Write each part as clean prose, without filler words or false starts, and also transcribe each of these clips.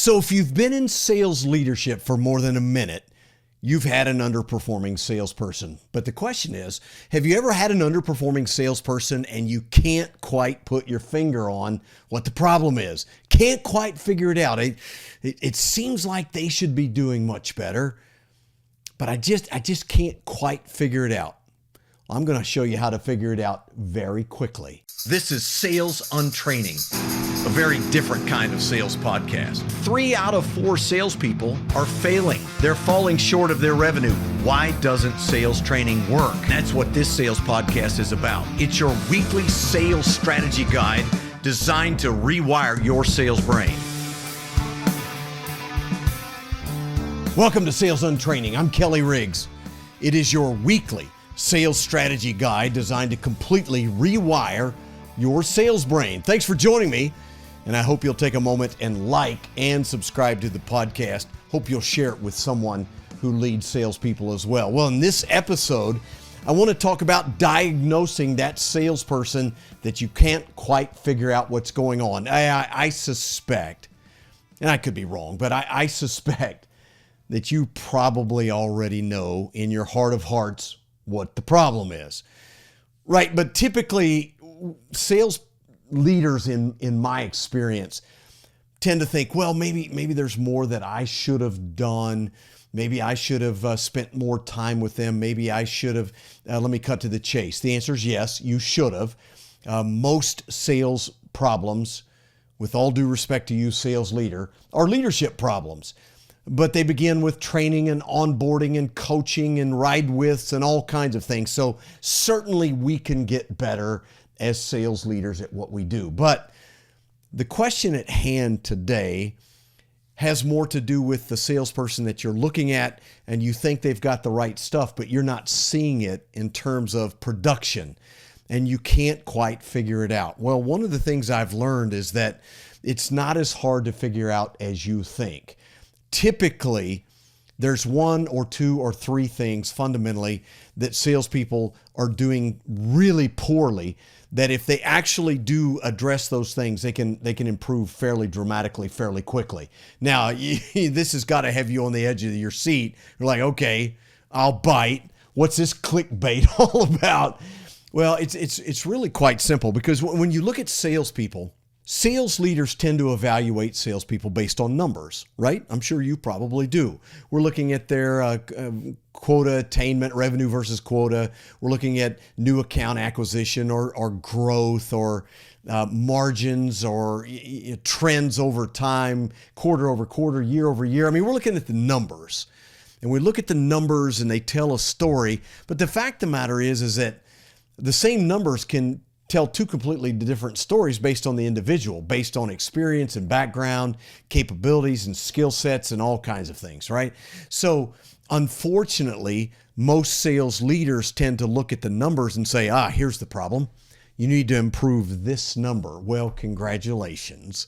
So if you've been in sales leadership for more than a minute, you've had an underperforming salesperson. But the question is, have you ever had an underperforming salesperson and you can't quite put your finger on what the problem is? Can't quite figure it out. It seems like they should be doing much better, but I just can't quite figure it out. I'm going to show you how to figure it out very quickly. This is Sales Untraining, a very different kind of sales podcast. 3 out of 4 salespeople are failing. They're falling short of their revenue. Why doesn't sales training work? That's what this sales podcast is about. It's your weekly sales strategy guide designed to rewire your sales brain. Welcome to Sales Untraining. I'm Kelly Riggs. It is your weekly sales strategy guide designed to completely rewire your sales brain. Thanks for joining me, and I hope you'll take a moment and like and subscribe to the podcast. Hope you'll share it with someone who leads salespeople as well. Well, in this episode, I want to talk about diagnosing that salesperson that you can't quite figure out what's going on. I suspect, and I could be wrong, but I suspect that you probably already know in your heart of hearts what the problem is, right? But typically, sales leaders, in my experience, tend to think, well, maybe there's more that I should have done. Maybe I should have spent more time with them. Maybe I should have. Let me cut to the chase. The answer is yes, you should have. Most sales problems, with all due respect to you, sales leader, are leadership problems. But they begin with training and onboarding and coaching and ride-withs and all kinds of things. So certainly we can get better as sales leaders at what we do. But the question at hand today has more to do with the salesperson that you're looking at and you think they've got the right stuff, but you're not seeing it in terms of production and you can't quite figure it out. Well, one of the things I've learned is that it's not as hard to figure out as you think. Typically, there's 1 or 2 or 3 things fundamentally that salespeople are doing really poorly, that if they actually do address those things, they can improve fairly dramatically, fairly quickly. Now, this has got to have you on the edge of your seat. You're like, okay, I'll bite. What's this clickbait all about? Well, it's really quite simple, because when you look at salespeople, sales leaders tend to evaluate salespeople based on numbers, right? I'm sure you probably do. We're looking at their quota attainment, revenue versus quota. We're looking at new account acquisition or growth or margins or trends over time, quarter over quarter, year over year. I mean, we're looking at the numbers. And we look at the numbers and they tell a story. But the fact of the matter is that the same numbers can tell 2 completely different stories based on the individual, based on experience and background, capabilities and skill sets and all kinds of things, right? So unfortunately, most sales leaders tend to look at the numbers and say, here's the problem. You need to improve this number. Well, congratulations,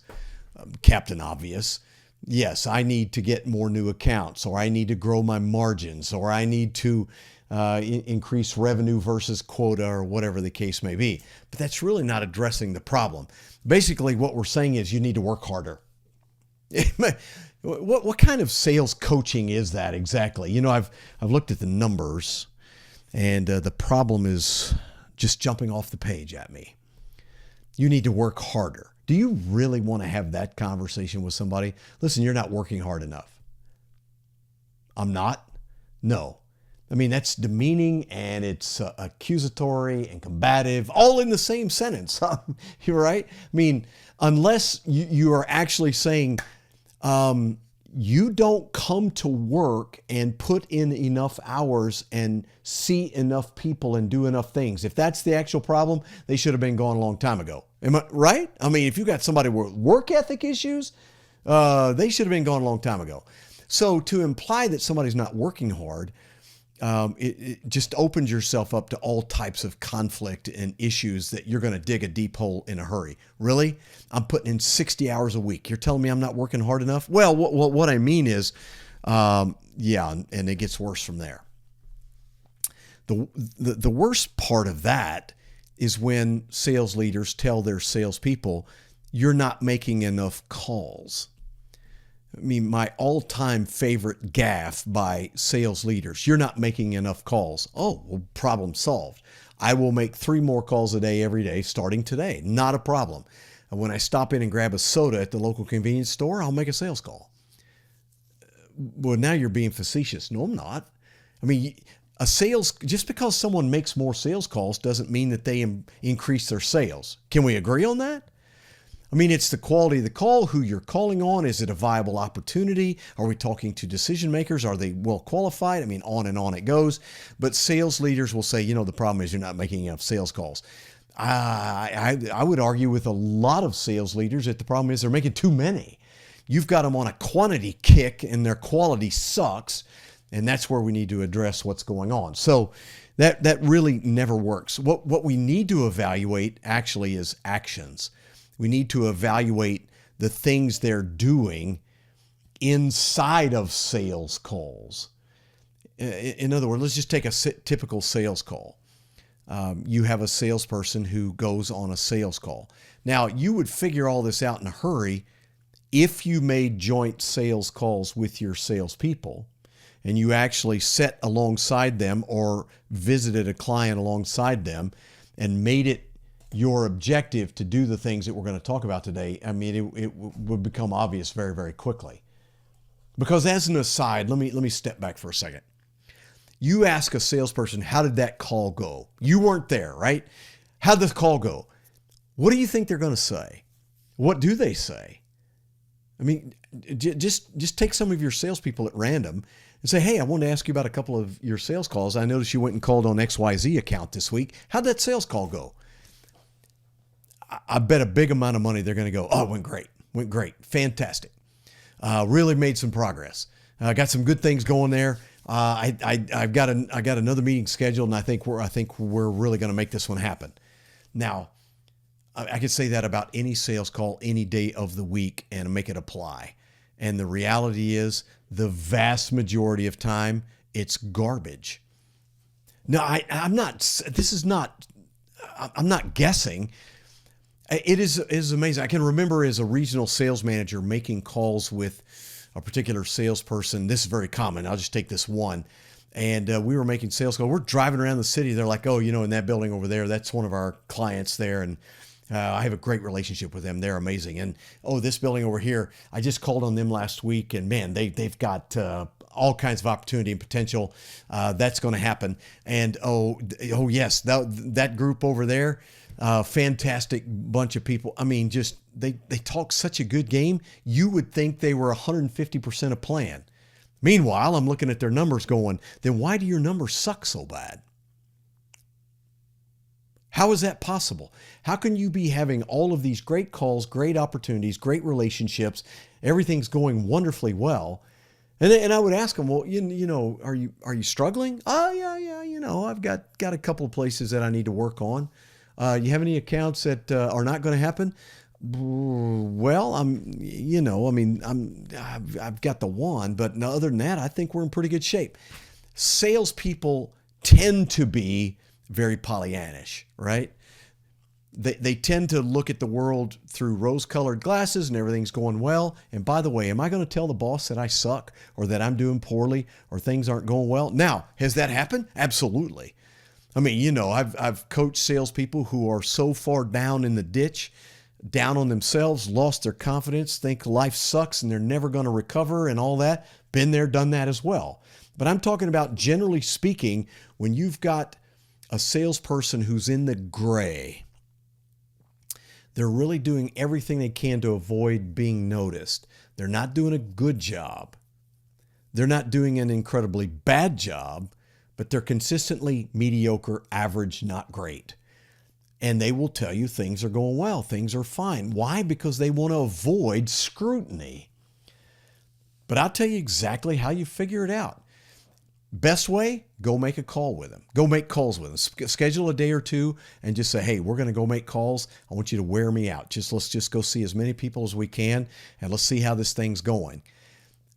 Captain Obvious. Yes, I need to get more new accounts, or I need to grow my margins, or I need to increase revenue versus quota, or whatever the case may be. But that's really not addressing the problem. Basically, what we're saying is you need to work harder. What kind of sales coaching is that exactly? You know, I've looked at the numbers, and the problem is just jumping off the page at me. You need to work harder. Do you really want to have that conversation with somebody? Listen, you're not working hard enough. I'm not? No. I mean, that's demeaning and it's accusatory and combative, all in the same sentence. You're right. I mean, unless you are actually saying you don't come to work and put in enough hours and see enough people and do enough things. If that's the actual problem, they should have been gone a long time ago. Am I right? I mean, if you got somebody with work ethic issues, they should have been gone a long time ago. So to imply that somebody's not working hard, it just opens yourself up to all types of conflict and issues that you're going to dig a deep hole in a hurry. Really? I'm putting in 60 hours a week. You're telling me I'm not working hard enough? Well, what I mean is, yeah, and it gets worse from there. The worst part of that is when sales leaders tell their salespeople, you're not making enough calls. I mean, my all-time favorite gaffe by sales leaders: you're not making enough calls. Oh, well, problem solved. I will make 3 more calls a day every day starting today. Not a problem. And when I stop in and grab a soda at the local convenience store, I'll make a sales call. Well, now you're being facetious. No, I'm not. I mean, just because someone makes more sales calls doesn't mean that they increase their sales. Can we agree on that? I mean, it's the quality of the call, who you're calling on. Is it a viable opportunity? Are we talking to decision makers? Are they well qualified? I mean, on and on it goes. But sales leaders will say, the problem is you're not making enough sales calls. I would argue with a lot of sales leaders that the problem is they're making too many. You've got them on a quantity kick and their quality sucks. And that's where we need to address what's going on. So that really never works. What we need to evaluate actually is actions. We need to evaluate the things they're doing inside of sales calls. In other words, let's just take a typical sales call. You have a salesperson who goes on a sales call. Now, you would figure all this out in a hurry if you made joint sales calls with your salespeople and you actually sat alongside them or visited a client alongside them and made it your objective to do the things that we're going to talk about today. I mean, it would become obvious very, very quickly. Because as an aside, let me step back for a second. You ask a salesperson, how did that call go? You weren't there, right? How'd the call go? What do you think they're going to say? What do they say? I mean, just take some of your salespeople at random and say, hey, I wanted to ask you about a couple of your sales calls. I noticed you went and called on XYZ account this week. How'd that sales call go? I bet a big amount of money they're going to go, oh, it went great, fantastic. Really made some progress. Got some good things going there. I got another meeting scheduled, and I think we're really going to make this one happen. Now, I could say that about any sales call any day of the week and make it apply. And the reality is, the vast majority of time, it's garbage. Now, I'm not guessing. It is amazing. I can remember as a regional sales manager making calls with a particular salesperson. This is very common. I'll just take this one. And we were making sales calls. We're driving around the city. They're like, oh, in that building over there, that's one of our clients there. And I have a great relationship with them. They're amazing. And, oh, this building over here, I just called on them last week. And, man, they've got all kinds of opportunity and potential. That's going to happen. And, oh yes, that group over there, fantastic bunch of people. I mean, just they talk such a good game. You would think they were 150% a plan. Meanwhile, I'm looking at their numbers going, then why do your numbers suck so bad? How is that possible? How can you be having all of these great calls, great opportunities, great relationships, everything's going wonderfully well? And I would ask them, well, are you struggling? Oh, yeah, I've got a couple of places that I need to work on. You have any accounts that are not going to happen? Well, I've got the one, but other than that, I think we're in pretty good shape. Salespeople tend to be very Pollyannish, right? They tend to look at the world through rose-colored glasses and everything's going well. And by the way, am I going to tell the boss that I suck or that I'm doing poorly or things aren't going well? Now, has that happened? Absolutely. I mean, I've coached salespeople who are so far down in the ditch, down on themselves, lost their confidence, think life sucks and they're never going to recover and all that. Been there, done that as well. But I'm talking about, generally speaking, when you've got a salesperson who's in the gray, they're really doing everything they can to avoid being noticed. They're not doing a good job. They're not doing an incredibly bad job, but they're consistently mediocre, average, not great. And they will tell you things are going well, things are fine. Why? Because they want to avoid scrutiny. But I'll tell you exactly how you figure it out. Best way, go make a call with them. Go make calls with them. Schedule a day or two and just say, hey, we're going to go make calls. I want you to wear me out. Let's just go see as many people as we can, and let's see how this thing's going.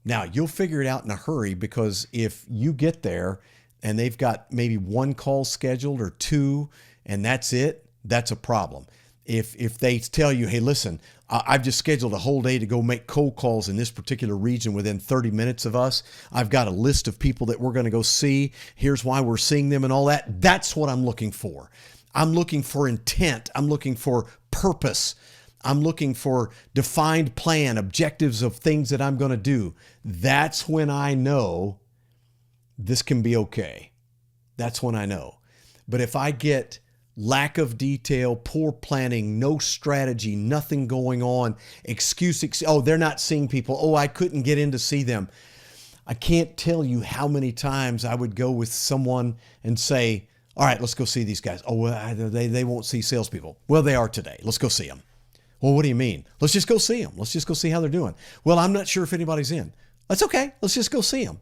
Now, you'll figure it out in a hurry, because if you get there and they've got maybe one call scheduled or two, and that's it, that's a problem. if they tell you, hey, listen, I've just scheduled a whole day to go make cold calls in this particular region within 30 minutes of us. I've got a list of people that we're going to go see. Here's why we're seeing them and all that. That's what I'm looking for. I'm looking for intent. I'm looking for purpose. I'm looking for defined plan, objectives of things that I'm going to do. That's when I know this can be okay. That's when I know. But if I get lack of detail, poor planning, no strategy, nothing going on, oh, they're not seeing people. Oh, I couldn't get in to see them. I can't tell you how many times I would go with someone and say, all right, let's go see these guys. Oh, well, they won't see salespeople. Well, they are today. Let's go see them. Well, what do you mean? Let's just go see them. Let's just go see how they're doing. Well, I'm not sure if anybody's in. That's okay. Let's just go see them.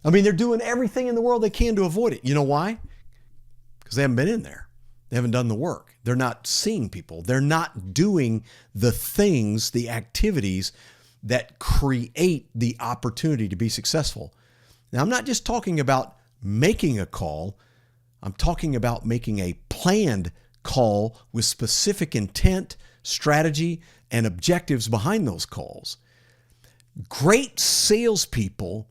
I mean, they're doing everything in the world they can to avoid it. You know why? Because they haven't been in there. They haven't done the work. They're not seeing people. They're not doing the things, the activities that create the opportunity to be successful. Now, I'm not just talking about making a call. I'm talking about making a planned call with specific intent, strategy, and objectives behind those calls. Great salespeople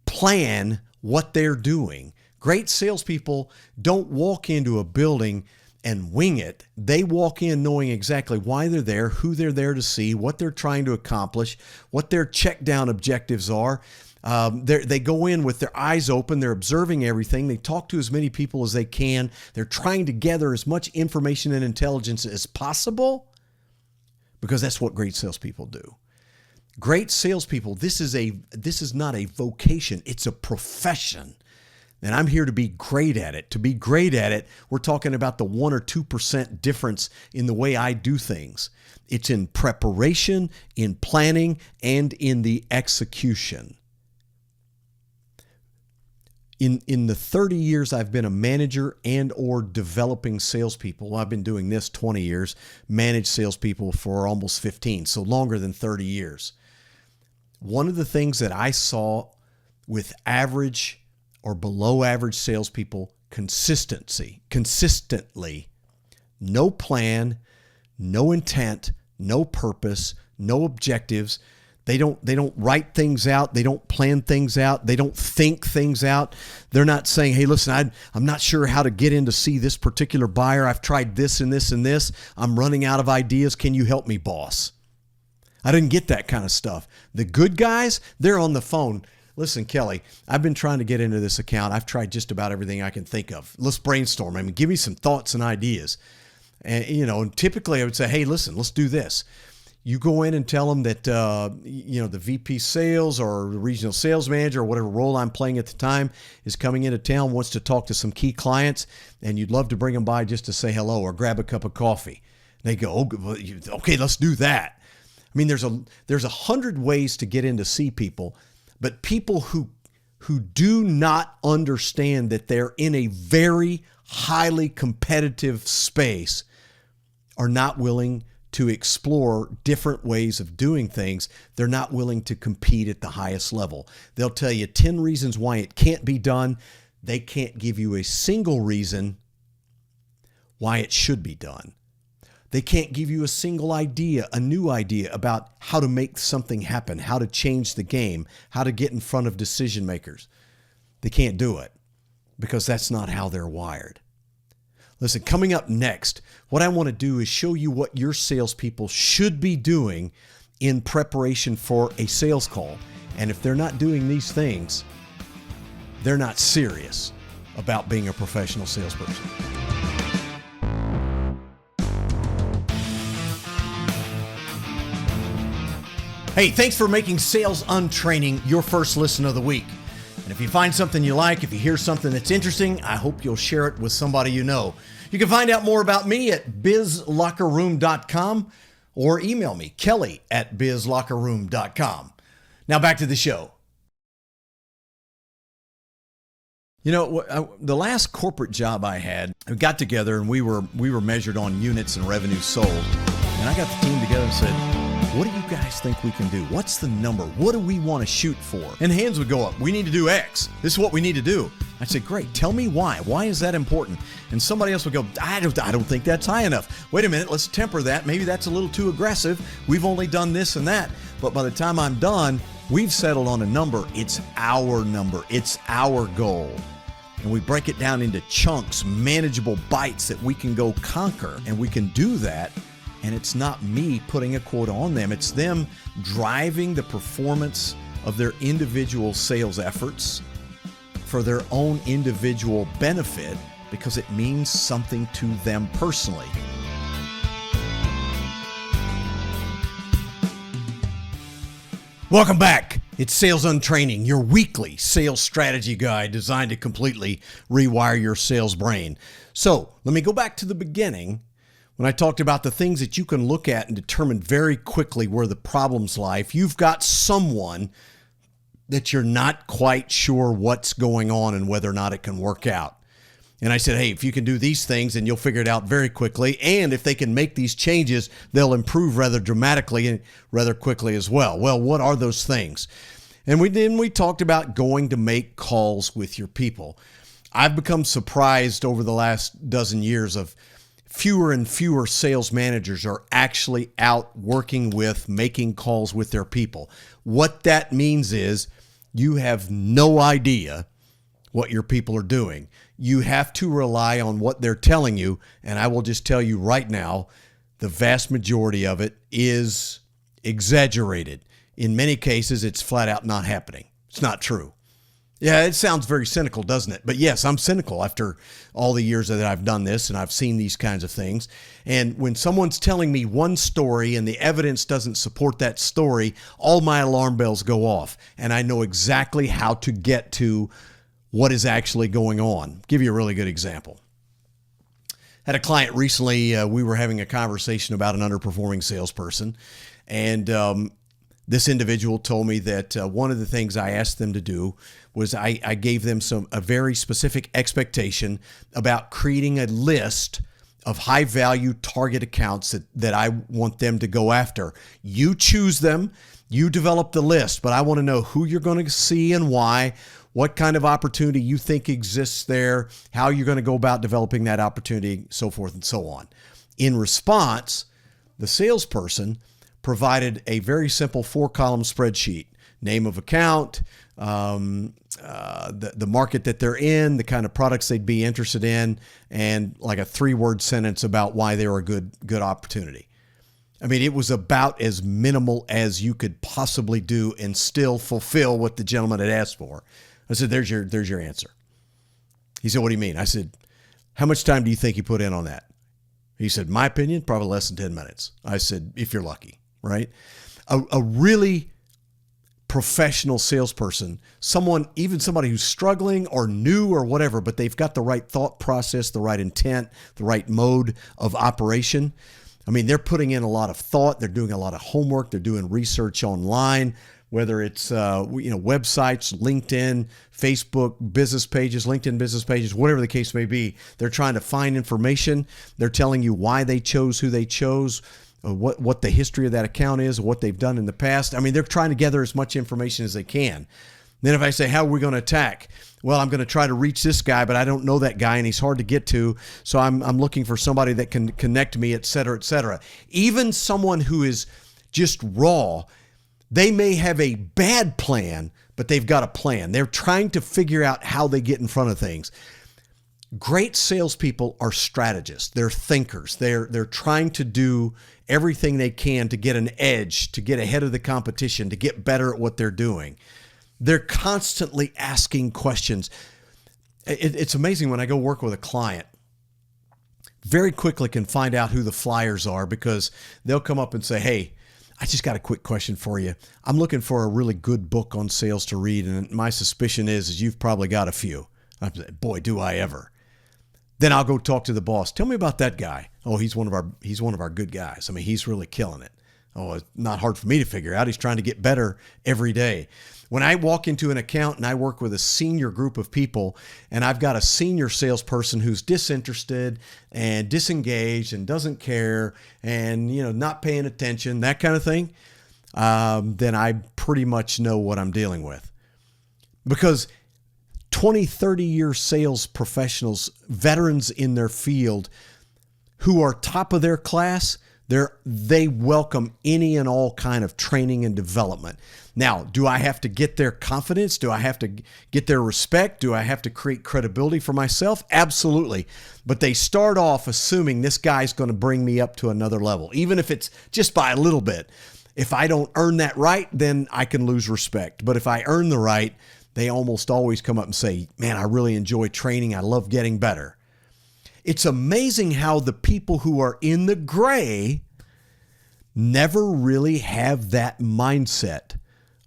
plan what they're doing. Great salespeople don't walk into a building and wing it. They walk in knowing exactly why they're there, who they're there to see, what they're trying to accomplish, what their check down objectives are. They go in with their eyes open. They're observing everything. They talk to as many people as they can. They're trying to gather as much information and intelligence as possible because that's what great salespeople do. Great salespeople, this is not a vocation. It's a profession. And I'm here to be great at it. To be great at it, we're talking about the 1 or 2% difference in the way I do things. It's in preparation, in planning, and in the execution. In the 30 years I've been a manager and or developing salespeople, I've been doing this 20 years, managed salespeople for almost 15, so longer than 30 years. One of the things that I saw with average or below average salespeople, consistently, no plan, no intent, no purpose, no objectives. They don't write things out. They don't plan things out. They don't think things out. They're not saying, hey, listen, I'm not sure how to get in to see this particular buyer. I've tried this and this and this. I'm running out of ideas. Can you help me, boss? I didn't get that kind of stuff. The good guys, they're on the phone. Listen, Kelly, I've been trying to get into this account. I've tried just about everything I can think of. Let's brainstorm. I mean, give me some thoughts and ideas. And typically I would say, hey, listen, let's do this. You go in and tell them that, the VP sales or the regional sales manager or whatever role I'm playing at the time is coming into town, wants to talk to some key clients, and you'd love to bring them by just to say hello or grab a cup of coffee. They go, okay, let's do that. I mean, there's 100 ways to get in to see people, but people who do not understand that they're in a very highly competitive space are not willing to explore different ways of doing things. They're not willing to compete at the highest level. They'll tell you 10 reasons why it can't be done. They can't give you a single reason why it should be done. They can't give you a single idea, a new idea about how to make something happen, how to change the game, how to get in front of decision makers. They can't do it because that's not how they're wired. Listen, coming up next, what I want to do is show you what your salespeople should be doing in preparation for a sales call. And if they're not doing these things, they're not serious about being a professional salesperson. Hey, thanks for making Sales Untraining your first listen of the week. And if you find something you like, if you hear something that's interesting, I hope you'll share it with somebody you know. You can find out more about me at bizlockerroom.com or email me, kelly@bizlockerroom.com. Now back to the show. You know, the last corporate job I had, we got together and we were measured on units and revenue sold. And I got the team together and said, what do you guys think we can do? What's the number? What do we want to shoot for? And hands would go up. We need to do X. This is what we need to do. I said, great, tell me why. Why is that important? And somebody else would go, I don't think that's high enough. Wait a minute, let's temper that. Maybe that's a little too aggressive. We've only done this and that. But by the time I'm done, we've settled on a number. It's our number. It's our goal. And we break it down into chunks, manageable bites that we can go conquer. And we can do that. And it's not me putting a quota on them. It's them driving the performance of their individual sales efforts for their own individual benefit because it means something to them personally. Welcome back. It's Sales Untraining, your weekly sales strategy guide designed to completely rewire your sales brain. So let me go back to the beginning when I talked about the things that you can look at and determine very quickly where the problems lie. If you've got someone that you're not quite sure what's going on and whether or not it can work out. And I said, hey, if you can do these things, then you'll figure it out very quickly. And if they can make these changes, they'll improve rather dramatically and rather quickly as well. Well, what are those things? And we talked about going to make calls with your people. I've become surprised over the last dozen years of fewer and fewer sales managers are actually out working with, making calls with their people. What that means is you have no idea what your people are doing. You have to rely on what they're telling you. And I will just tell you right now, the vast majority of it is exaggerated. In many cases, it's flat out not happening. It's not true. Yeah, it sounds very cynical, doesn't it? But yes, I'm cynical after all the years that I've done this and I've seen these kinds of things. And when someone's telling me one story and the evidence doesn't support that story, all my alarm bells go off. And I know exactly how to get to what is actually going on. I'll give you a really good example. Had a client recently, we were having a conversation about an underperforming salesperson. And this individual told me that one of the things I asked them to do was I gave them a very specific expectation about creating a list of high value target accounts that I want them to go after. You choose them, you develop the list, but I want to know who you're going to see and why, what kind of opportunity you think exists there, how you're going to go about developing that opportunity, so forth and so on. In response, the salesperson provided a very simple 4-column spreadsheet: name of account, the market that they're in, the kind of products they'd be interested in, and like a 3-word sentence about why they were a good opportunity. I mean, it was about as minimal as you could possibly do and still fulfill what the gentleman had asked for. I said, there's your answer. He said, what do you mean? I said, how much time do you think you put in on that? He said, my opinion, probably less than 10 minutes. I said, if you're lucky, right? A really professional salesperson, even somebody who's struggling or new or whatever, but they've got the right thought process, the right intent, the right mode of operation. I mean, they're putting in a lot of thought. They're doing a lot of homework. They're doing research online, whether it's websites, LinkedIn, Facebook business pages, LinkedIn business pages, whatever the case may be. They're trying to find information. They're telling you why they chose who they chose, what the history of that account is, what they've done in the past. I mean, they're trying to gather as much information as they can. Then if I say, how are we going to attack? Well, I'm going to try to reach this guy, but I don't know that guy and he's hard to get to. So I'm looking for somebody that can connect me, et cetera, et cetera. Even someone who is just raw, they may have a bad plan, but they've got a plan. They're trying to figure out how they get in front of things. Great salespeople are strategists. They're thinkers. They're trying to do everything they can to get an edge, to get ahead of the competition, to get better at what they're doing. They're constantly asking questions. It's amazing when I go work with a client, very quickly can find out who the flyers are because they'll come up and say, hey, I just got a quick question for you. I'm looking for a really good book on sales to read, and my suspicion is you've probably got a few. I say, boy, do I ever. Then I'll go talk to the boss. Tell me about that guy. Oh, he's one of our good guys. I mean, he's really killing it. Oh, it's not hard for me to figure out. He's trying to get better every day. When I walk into an account and I work with a senior group of people and I've got a senior salesperson who's disinterested and disengaged and doesn't care and, not paying attention, that kind of thing, then I pretty much know what I'm dealing with. Because 20, 30-year sales professionals, veterans in their field who are top of their class, they welcome any and all kind of training and development. Now, do I have to get their confidence? Do I have to get their respect? Do I have to create credibility for myself? Absolutely. But they start off assuming this guy's going to bring me up to another level, even if it's just by a little bit. If I don't earn that right, then I can lose respect. But if I earn the right, they almost always come up and say, man, I really enjoy training. I love getting better. It's amazing how the people who are in the gray never really have that mindset.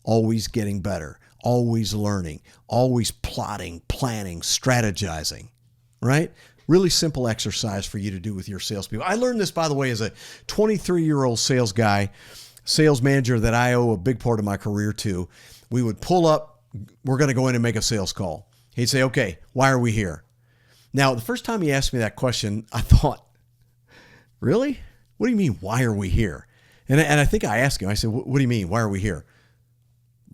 Always getting better, always learning, always plotting, planning, strategizing, right? Really simple exercise for you to do with your salespeople. I learned this, by the way, as a 23-year-old sales guy, sales manager that I owe a big part of my career to. We would pull up, we're going to go in and make a sales call. He'd say, okay, why are we here? Now, the first time he asked me that question, I thought, really? What do you mean, why are we here? And I think I asked him, I said, what do you mean, why are we here?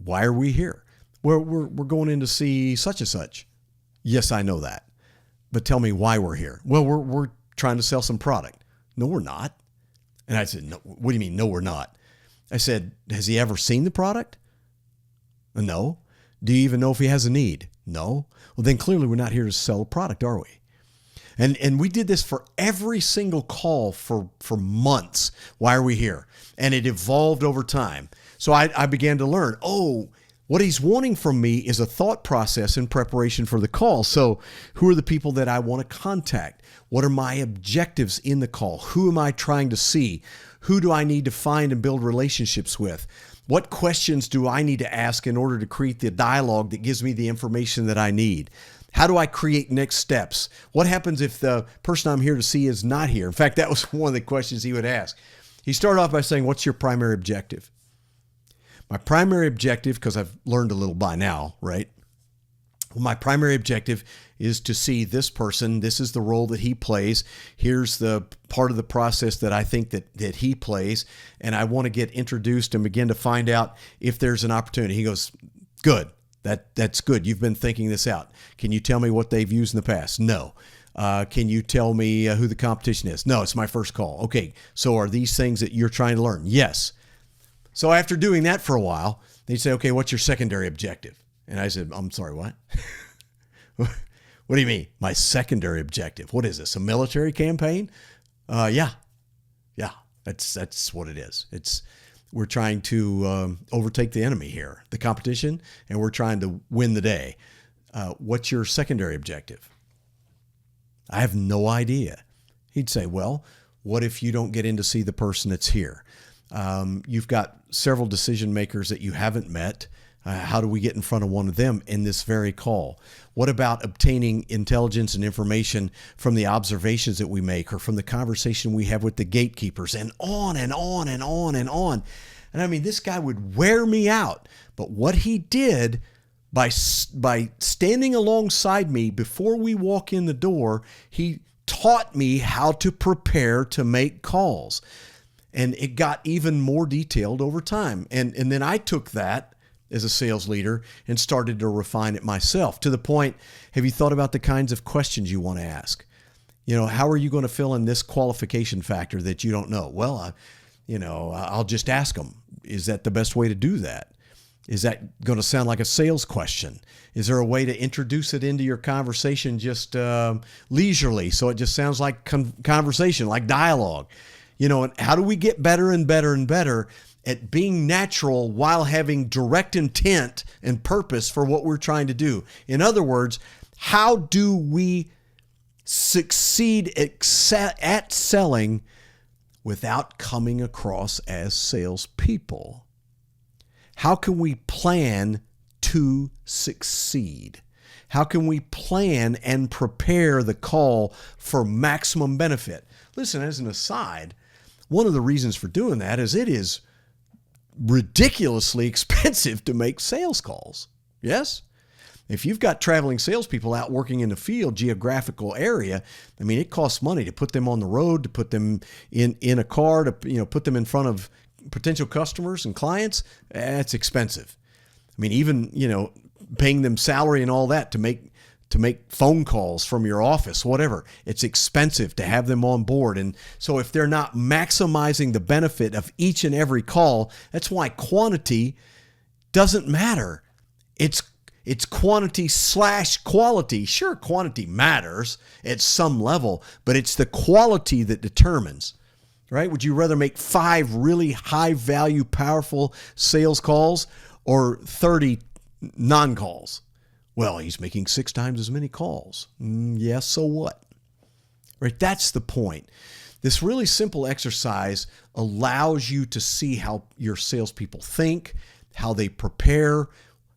Why are we here? We're going in to see such and such. Yes, I know that. But tell me why we're here. Well, we're trying to sell some product. No, we're not. And I said, no, what do you mean, no, we're not? I said, has he ever seen the product? No. Do you even know if he has a need? No. Well, then clearly we're not here to sell a product, are we? And we did this for every single call for months. Why are we here? And it evolved over time. So I began to learn, what he's wanting from me is a thought process in preparation for the call. So who are the people that I want to contact? What are my objectives in the call? Who am I trying to see? Who do I need to find and build relationships with? What questions do I need to ask in order to create the dialogue that gives me the information that I need? How do I create next steps? What happens if the person I'm here to see is not here? In fact, that was one of the questions he would ask. He started off by saying, what's your primary objective? My primary objective, because I've learned a little by now, right? Well, my primary objective is to see this person. This is the role that he plays. Here's the part of the process that I think that he plays. And I want to get introduced and begin to find out if there's an opportunity. He goes, good. That's good. You've been thinking this out. Can you tell me what they've used in the past? No. Can you tell me who the competition is? No, it's my first call. Okay. So are these things that you're trying to learn? Yes. So after doing that for a while, they'd say, okay, what's your secondary objective? And I said, I'm sorry, what? What do you mean? My secondary objective? What is this? A military campaign? Yeah. That's what it is. We're trying to overtake the enemy here, the competition, and we're trying to win the day. What's your secondary objective? I have no idea. He'd say, well, what if you don't get in to see the person that's here? You've got several decision makers that you haven't met. How do we get in front of one of them in this very call? What about obtaining intelligence and information from the observations that we make or from the conversation we have with the gatekeepers, and on and on and on and on? And I mean, this guy would wear me out. But what he did by standing alongside me before we walk in the door, he taught me how to prepare to make calls. And it got even more detailed over time. And then I took that as a sales leader and started to refine it myself to the point, have you thought about the kinds of questions you want to ask? How are you going to fill in this qualification factor that you don't know? Well, I'll just ask them. Is that the best way to do that? Is that going to sound like a sales question? Is there a way to introduce it into your conversation just leisurely so it just sounds like conversation, like dialogue? And how do we get better and better and better at being natural while having direct intent and purpose for what we're trying to do? In other words, how do we succeed at selling without coming across as salespeople? How can we plan to succeed? How can we plan and prepare the call for maximum benefit? Listen, as an aside, one of the reasons for doing that is it is ridiculously expensive to make sales calls. Yes? If you've got traveling salespeople out working in the field, geographical area, I mean, it costs money to put them on the road, to put them in a car, to put them in front of potential customers and clients. It's expensive. I mean, even, paying them salary and all that to make phone calls from your office, whatever. It's expensive to have them on board. And so if they're not maximizing the benefit of each and every call, that's why quantity doesn't matter. It's quantity / quality. Sure, quantity matters at some level, but it's the quality that determines, right? Would you rather make 5 really high value, powerful sales calls or 30 non-calls? Well, he's making 6 times as many calls. Yeah, so what? Right? That's the point. This really simple exercise allows you to see how your salespeople think, how they prepare,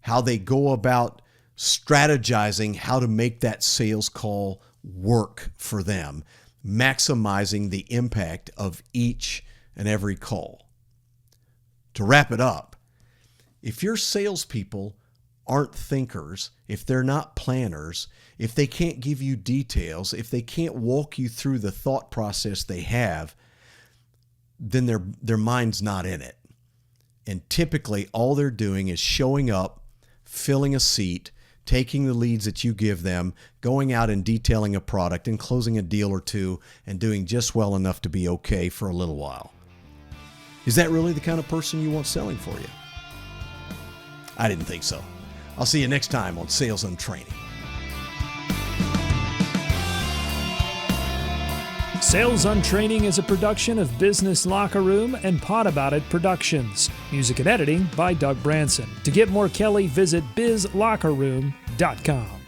how they go about strategizing how to make that sales call work for them, maximizing the impact of each and every call. To wrap it up, if your salespeople aren't thinkers, if they're not planners, if they can't give you details, if they can't walk you through the thought process they have, then their mind's not in it. And typically all they're doing is showing up, filling a seat, taking the leads that you give them, going out and detailing a product and closing a deal or two and doing just well enough to be okay for a little while. Is that really the kind of person you want selling for you? I didn't think so. I'll see you next time on Sales Untraining. Sales Untraining is a production of Business Locker Room and Pod About It Productions. Music and editing by Doug Branson. To get more Kelly, visit bizlockerroom.com.